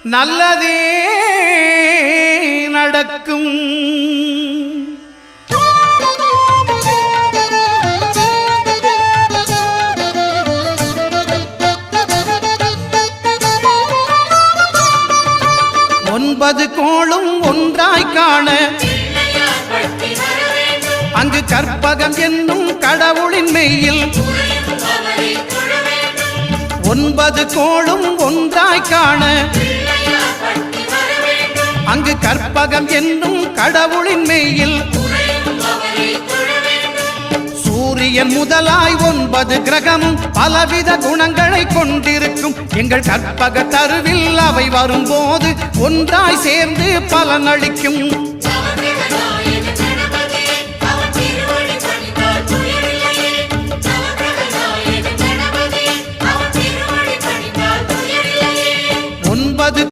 நல்லதே நடக்கும். 9 கோளும் ஒன்றாய் காண அங்கு கற்பகம் என்னும் கடவுளின் மெய்யில் 9 கோளும் ஒன்றாய் காண அங்கு கற்பகம் என்னும் கடவுளின் மெய்யில் சூரியன் முதலாய் 9 கிரகமும் பலவித குணங்களை கொண்டிருக்கும். எங்கள் கற்பக தருவில் அவை வரும்போது ஒன்றாய் சேர்ந்து பலனளிக்கும்.